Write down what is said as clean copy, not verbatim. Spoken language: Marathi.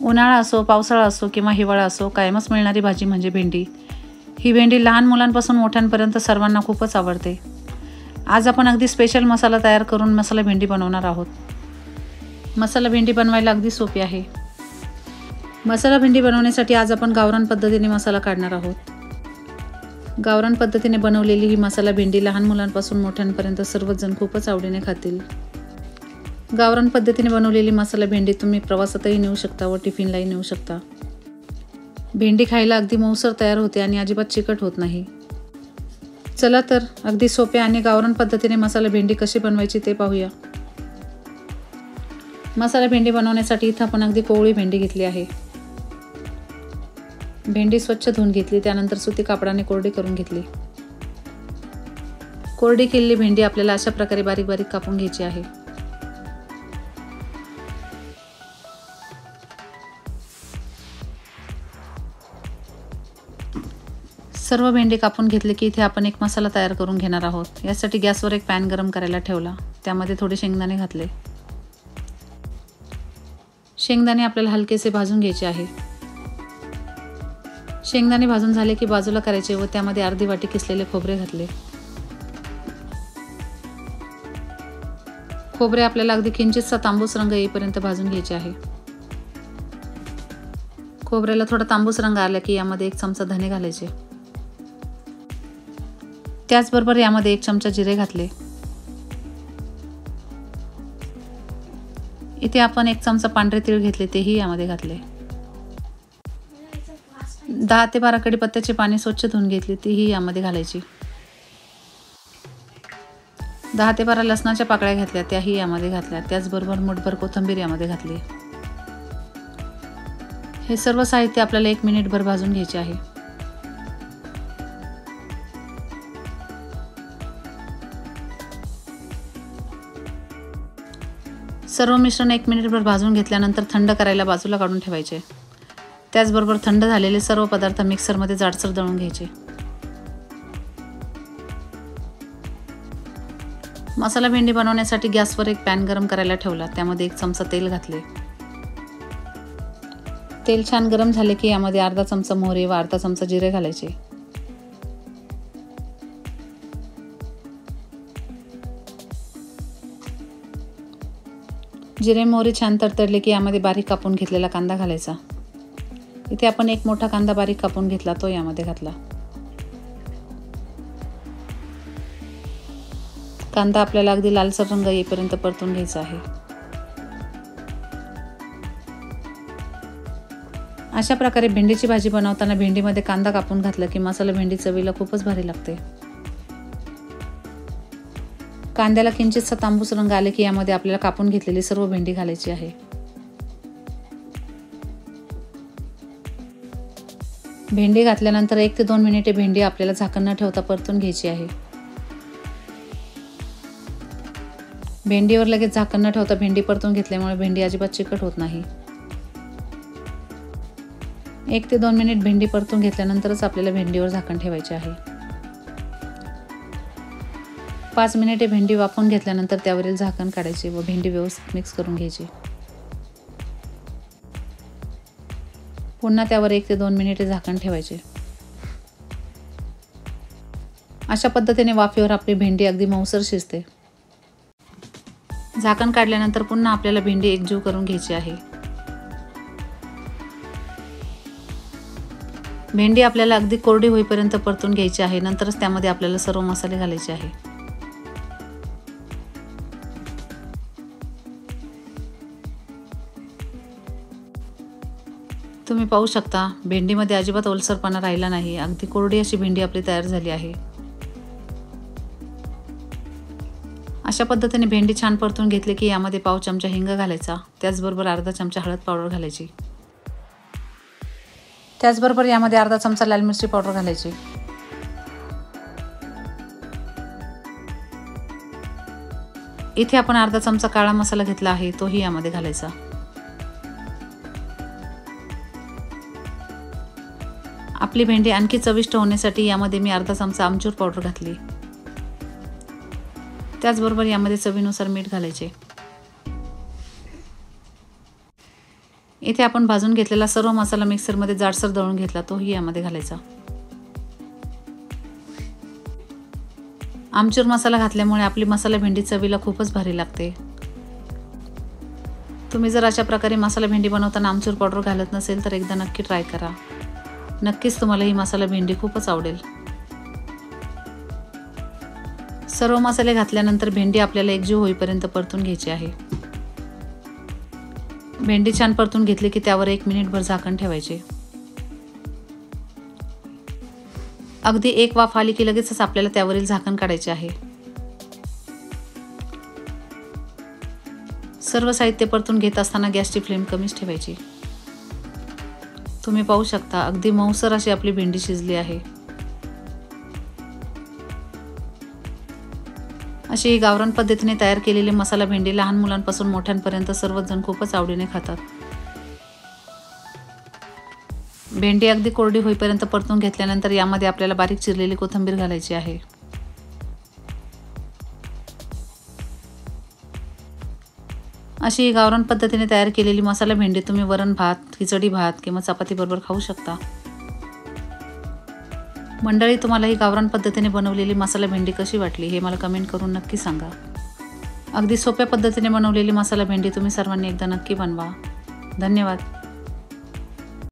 उन्हाळा असो, पावसाळा असो किंवा हिवाळा असो, कायमच मिळणारी भाजी म्हणजे भेंडी. ही भेंडी लहान मुलांपासून मोठ्यांपर्यंत सर्वांना खूपच आवडते. आज आपण अगदी स्पेशल मसाला तयार करून मसाला भेंडी बनवणार आहोत. मसाला भेंडी बनवायला अगदी सोपी आहे. मसाला भेंडी बनवण्यासाठी आज आपण गावरान पद्धतीने मसाला काढणार आहोत. गावरान पद्धतीने बनवलेली ही मसाला भेंडी लहान मुलांपासून मोठ्यांपर्यंत सर्वच जण खूपच आवडीने खातील. गावरान पद्धतीने बनवलेली मसाला भेंडी तुम्ही प्रवासातही नेऊ शकता व टिफिनलाही नेऊ शकता. भेंडी खायला अगदी मऊसर तयार होते आणि अजिबात चिकट होत नाही. चला तर अगदी सोप्या आणि गावरान पद्धतीने मसाला भेंडी कशी बनवायची ते पाहूया. मसाला भेंडी बनवण्यासाठी इथं आपण अगदी कोवळी भेंडी घेतली आहे. भेंडी स्वच्छ धुवून घेतली, त्यानंतर सुती कापडाने कोरडी करून घेतली. कोरडी केलेली भेंडी आपल्याला अशा प्रकारे बारीक बारीक कापून घ्यायची आहे. सर्व भेंडी कापून घेतली की इथे आपण एक मसाला तयार करून घेणार आहोत. यासाठी गॅसवर एक पॅन गरम करायला ठेवला. त्यामध्ये थोडे शेंगदाणे घातले. शेंगदाणे आपल्याला हलकेसे भाजून घ्यायचे आहे. शेंगदाणे भाजून झाले की बाजूला करायचे व त्यामध्ये अर्धी वाटी किसलेले खोबरे घातले. खोबरे आपल्याला अगदी किंचितसा तांबूस रंग येईपर्यंत भाजून घ्यायचे आहे. खोबऱ्याला थोडा तांबूस रंग आला की यामध्ये 1 चमचा धने घालायचे. त्याचबरोबर यामध्ये 1 चमचा जिरे घातले. इथे आपण 1 चमचा पांढरे तीळ घेतले, तेही यामध्ये घातले. 10 ते 12 कढीपत्त्याची पाने स्वच्छ धुवून घेतली, तीही यामध्ये घालायची. 10 ते 12 लसणाच्या पाकळ्या घेतल्या, त्याही यामध्ये घातल्या. त्याचबरोबर मुठभर कोथिंबीर यामध्ये घातली. हे सर्व साहित्य आपल्याला 1 मिनिटभर भाजून घ्यायचे आहे. सर्व मिश्रण 1 मिनिटभर भाजून घेतल्यानंतर थंड करायला बाजूला काढून ठेवायचे. त्याचबरोबर थंड झालेले सर्व पदार्थ मिक्सरमध्ये जाडसर दळून घ्यायचे. मसाला भेंडी बनवण्यासाठी गॅसवर एक पॅन गरम करायला ठेवला. त्यामध्ये 1 चमचा तेल घातले. तेल छान गरम झाले की यामध्ये अर्धा चमचा मोहरी व अर्धा चमचा जिरे घालायचे. जिरे मोहरी छान तडतडले की यामध्ये बारीक कापून घेतलेला कांदा घालायचा. इथे आपण 1 मोठा कांदा बारीक कापून घेतला, तो यामध्ये घातला. कांदा आपल्याला अगदी लालसर रंग येईपर्यंत परतून घ्यायचा आहे. अशा प्रकारे भेंडीची भाजी बनवताना भेंडीमध्ये कांदा कापून घातला की मसाला भेंडी चवीला खूपच भारी लागते. कांद्याला किंचितसा तांबूस रंग आले की यामध्ये आपल्याला कापून घेतलेली सर्व भेंडी घालायची आहे. भेंडी घातल्यानंतर 1 ते 2 मिनिटे भेंडी आपल्याला झाकण न ठेवता परतून घ्यायची आहे. भेंडीवर लगेच झाकण न ठेवता भेंडी परतून घेतल्यामुळे भेंडी अजिबात चिकट होत नाही. 1 ते 2 मिनिट भेंडी परतून घेतल्यानंतरच आपल्याला भेंडीवर झाकण ठेवायचे आहे. 5 मिनिटे भेंडी वाफवून घेतल्यानंतर त्यावरील झाकण काढायचे व भेंडी व्यवस्थित मिक्स करून घ्यायची. पुन्हा त्यावर 1 ते 2 मिनिटे झाकण ठेवायचे. अशा पद्धतीने वाफेवर आपली भेंडी अगदी मऊसर शिजते. झाकण काढल्यानंतर पुन्हा आपल्याला भेंडी एकजीव करून घ्यायची आहे. भेंडी आपल्याला अगदी कोरडी होईपर्यंत परतून घ्यायची आहे. नंतरच त्यामध्ये आपल्याला सर्व मसाले घालायचे आहे. तुम्ही पाहू शकता भेंडीमध्ये अजिबात ओलसरपणा राहिला नाही. अगदी कोरडी अशी भेंडी आपली तयार झाली आहे. अशा पद्धतीने भेंडी छान परतून घेतली की यामध्ये पाव चमचा हिंग घालायचा. त्याचबरोबर अर्धा चमचा हळद पावडर घालायची. त्याचबरोबर यामध्ये अर्धा चमचा लाल मिरची पावडर घालायची. इथे आपण अर्धा चमचा काळा मसाला घेतला आहे, तोही यामध्ये घालायचा. आपली भेंडी आणखी चविष्ट होण्यासाठी यामध्ये मी अर्धा चमचा आमचूर पावडर घातली. त्याचबरोबर यामध्ये चवीनुसार मीठ घालायचे. इथे आपण भाजून घेतलेला सर्व मसाला मिक्सरमध्ये जाडसर दळून घेतला, तोही यामध्ये घालायचा. आमचूर मसाला घातल्यामुळे आपली मसाला भेंडी चवीला खूपच भारी लागते. तुम्ही जर अशा प्रकारे मसाला भेंडी बनवताना आमचूर पावडर घालत नसेल तर एकदा नक्की ट्राय करा. नक्कीच तुम्हाला ही मसाला भेंडी खूपच आवडेल. सर्व मसाले घातल्यानंतर भेंडी आपल्याला एकजीव होईपर्यंत परतून घ्यायची आहे. भेंडी छान परतून घेतली की त्यावर 1 मिनिटभर झाकण ठेवायचे. अगदी एक वाफ आली की लगेचच आपल्याला त्यावरील झाकण काढायचे आहे. सर्व साहित्य परतून घेत असताना गॅसची फ्लेम कमीच ठेवायची. तुम्ही पाहू शकता अगदी मऊसर अशी आपली भेंडी शिजली आहे. अशी ही गावरान पद्धतीने तयार केलेली मसाला भेंडी लहान मुलांपासून मोठ्यांपर्यंत सर्वच जण खूपच आवडीने खातात. भेंडी अगदी कोरडी होईपर्यंत परतून घेतल्यानंतर यामध्ये आपल्याला बारीक चिरलेली कोथिंबीर घालायची आहे. अशी ही गावरान पद्धतीने तयार केलेली मसाला भेंडी तुम्ही वरण भात, खिचडी भात किंवा चपाती बरोबर खाऊ शकता. मंडळी, तुम्हाला ही गावरान पद्धतीने बनवलेली मसाला भेंडी कशी वाटली हे मला कमेंट करून नक्की सांगा. अगदी सोप्या पद्धतीने बनवलेली मसाला भेंडी तुम्ही सर्वांनी एकदा नक्की बनवा. धन्यवाद.